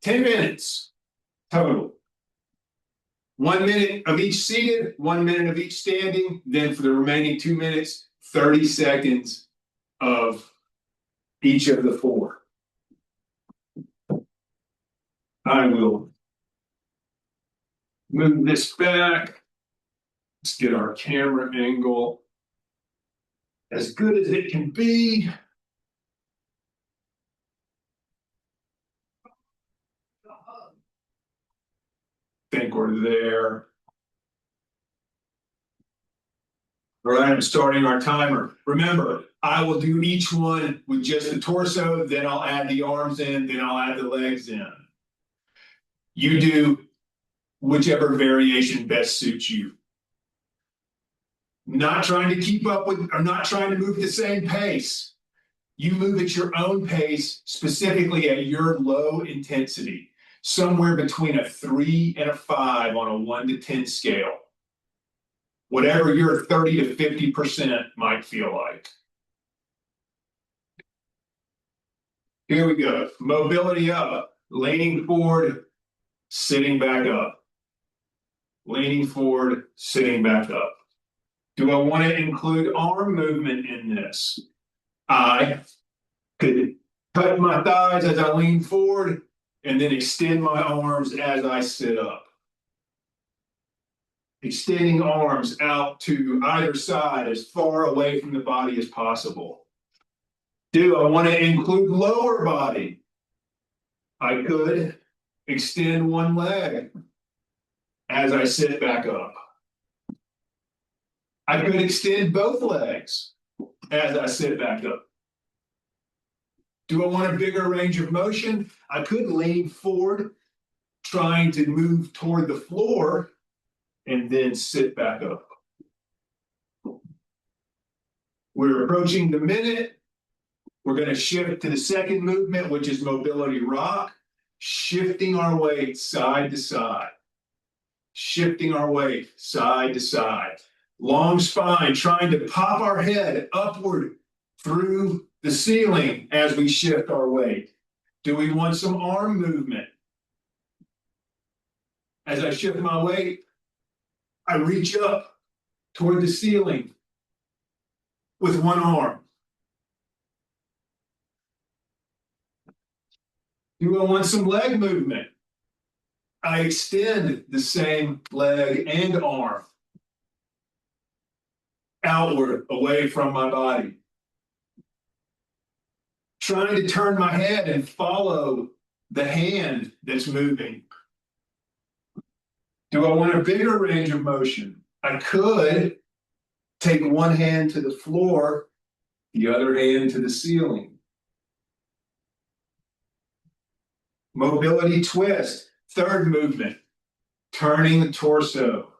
10 minutes total. 1 minute of each seated, 1 minute of each standing. Then for the remaining 2 minutes, 30 seconds of each of the four. I will move this back. Let's get our camera angle as good as it can be. I think we're there. All right, I'm starting our timer. Remember, I will do each one with just the torso, then I'll add the arms in, then I'll add the legs in. You do whichever variation best suits you. Not trying to keep up with, or not trying to move at the same pace. You move at your own pace, specifically at your low intensity, somewhere between a 3 and a 5 on a 1 to 10 scale. Whatever your 30 to 50% might feel like. Here we go. Mobility up, leaning forward, sitting back up. Leaning forward, sitting back up. Do I want to include arm movement in this? I could cut my thighs as I lean forward and then extend my arms as I sit up. Extending arms out to either side as far away from the body as possible. Do I want to include lower body? I could extend one leg as I sit back up. I could extend both legs as I sit back up. Do I want a bigger range of motion? I could lean forward, trying to move toward the floor, and then sit back up. We're approaching the minute. We're going to shift to the second movement, which is mobility rock, shifting our weight side to side. Shifting our weight side to side. Long spine, trying to pop our head upward through the ceiling as we shift our weight. Do we want some arm movement? As I shift my weight, I reach up toward the ceiling with one arm. Do I want some leg movement? I extend the same leg and arm outward, away from my body. Trying to turn my head and follow the hand that's moving. Do I want a bigger range of motion? I could take one hand to the floor, the other hand to the ceiling. Mobility twist, third movement, turning the torso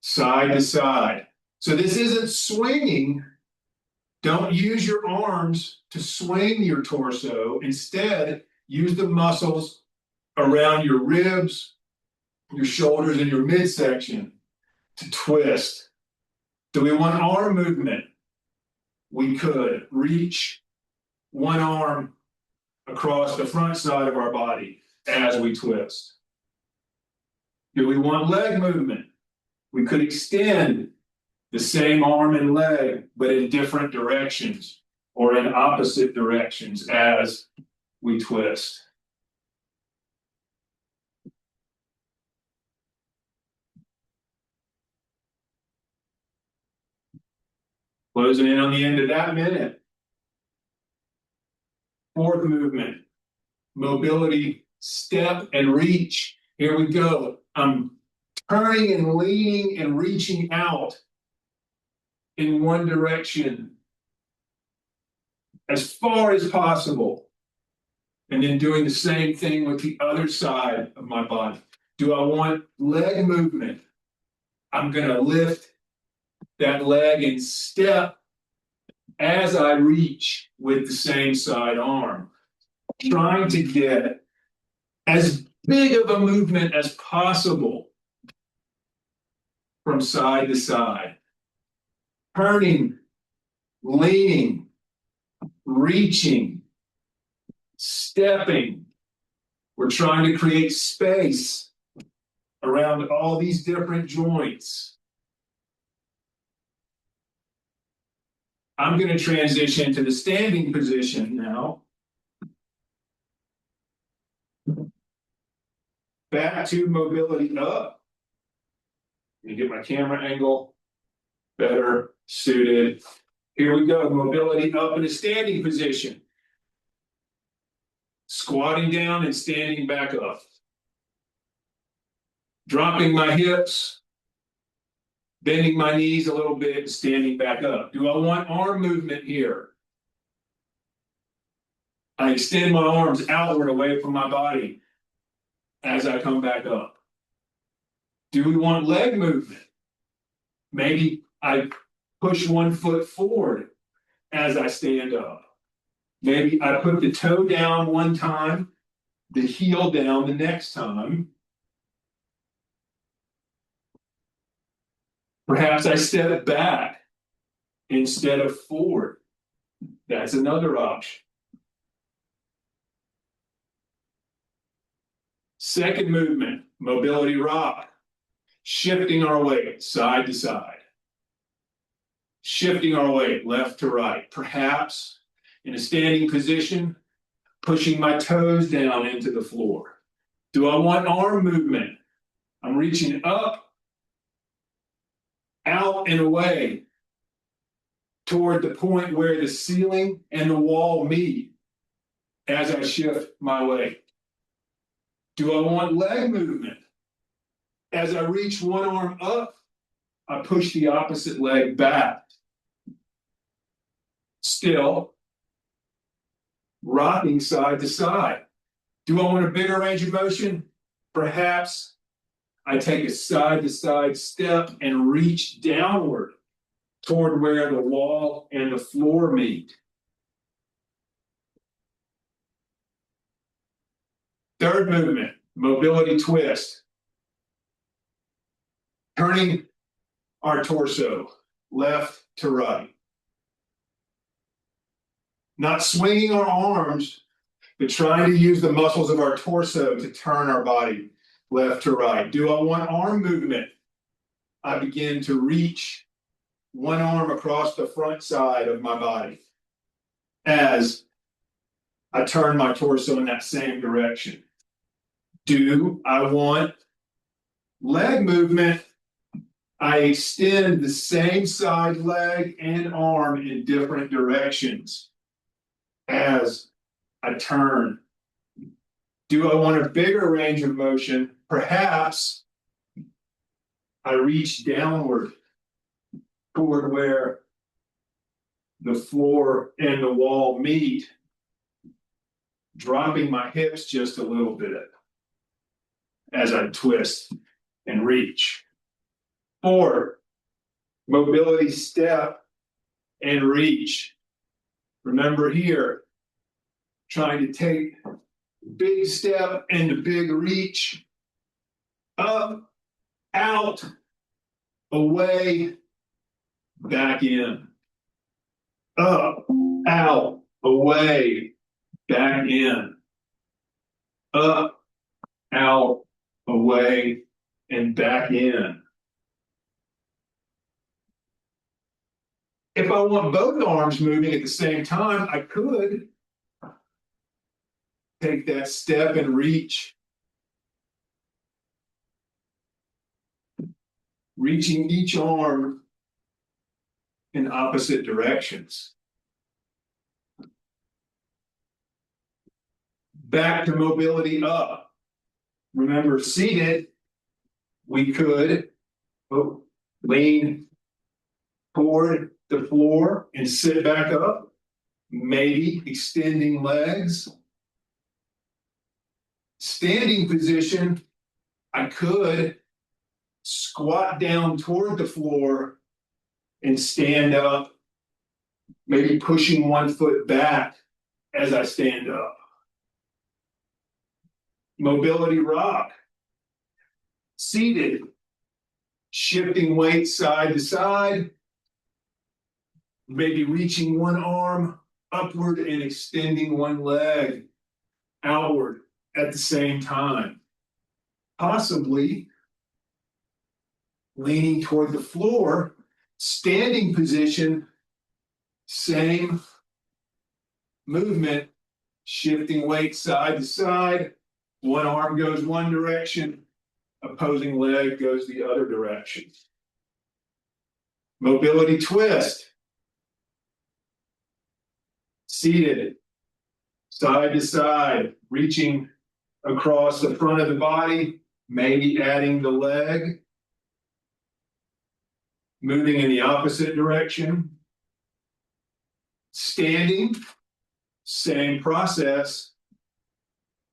side to side. So this isn't swinging. Don't use your arms to swing your torso. Instead, use the muscles around your ribs, your shoulders, and your midsection to twist. Do we want arm movement? We could reach one arm across the front side of our body as we twist. Do we want leg movement? We could extend the same arm and leg, but in different directions or in opposite directions as we twist. Closing in on the end of that minute. Fourth movement, mobility, step and reach. Here we go. I'm turning and leaning and reaching out in one direction as far as possible. And then doing the same thing with the other side of my body. Do I want leg movement? I'm going to lift that leg and step as I reach with the same side arm. Trying to get as big of a movement as possible from side to side. Turning, leaning, reaching, stepping, We're trying to create space around all these different joints. I'm going to transition to the standing position now. Back to mobility up. Let me get my camera angle better suited. Here we go, mobility up in a standing position. Squatting down and standing back up. Dropping my hips, bending my knees a little bit, and standing back up. Do I want arm movement here? I extend my arms outward away from my body as I come back up. Do we want leg movement? Maybe I push one foot forward as I stand up. Maybe I put the toe down one time, the heel down the next time. Perhaps I step back instead of forward. That's another option. Second movement, mobility rock. Shifting our weight side to side. Shifting our weight left to right. Perhaps in a standing position, pushing my toes down into the floor. Do I want arm movement? I'm reaching up, out and away toward the point where the ceiling and the wall meet as I shift my weight. Do I want leg movement? As I reach one arm up, I push the opposite leg back. Still rocking side to side. Do I want a bigger range of motion? Perhaps I take a side to side step and reach downward toward where the wall and the floor meet. Third movement, mobility twist. Turning our torso left to right. Not swinging our arms, but trying to use the muscles of our torso to turn our body left to right. Do I want arm movement? I begin to reach one arm across the front side of my body as I turn my torso in that same direction. Do I want leg movement? I extend the same side leg and arm in different directions as I turn. Do I want a bigger range of motion? Perhaps I reach downward toward where the floor and the wall meet, dropping my hips just a little bit as I twist and reach. 4, mobility step and reach. Remember here, trying to take big step and a big reach. Up, out, away, back in. Up, out, away, back in. Up, out, away, and back in. If I want both arms moving at the same time, I could take that step and reach. Reaching each arm in opposite directions. Back to mobility up. Remember, seated, we could lean toward the floor and sit back up, maybe extending legs. Standing position, I could squat down toward the floor and stand up, maybe pushing one foot back as I stand up. Mobility rock. Seated, shifting weight side to side, maybe reaching one arm upward and extending one leg outward at the same time. Possibly leaning toward the floor, standing position, same movement, shifting weight side to side. One arm goes one direction, opposing leg goes the other direction. Mobility twist. Seated, side to side, reaching across the front of the body, maybe adding the leg, moving in the opposite direction. Standing, same process.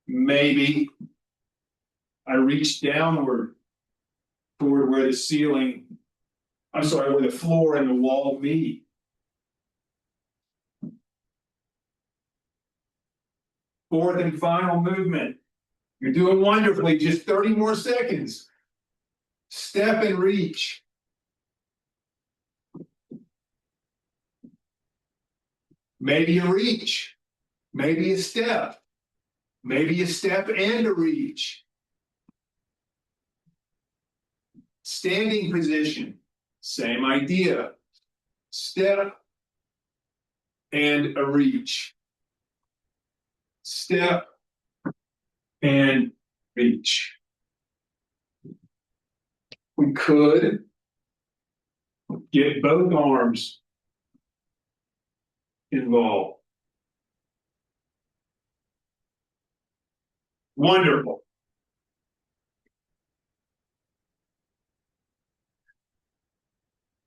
Maybe I reach downward toward where the ceiling, where the floor and the wall meet. Fourth and final movement. You're doing wonderfully, just 30 more seconds. Step and reach. Maybe a reach, maybe a step and a reach. Standing position, same idea. Step and a reach. Step and reach. We could get both arms involved. Wonderful.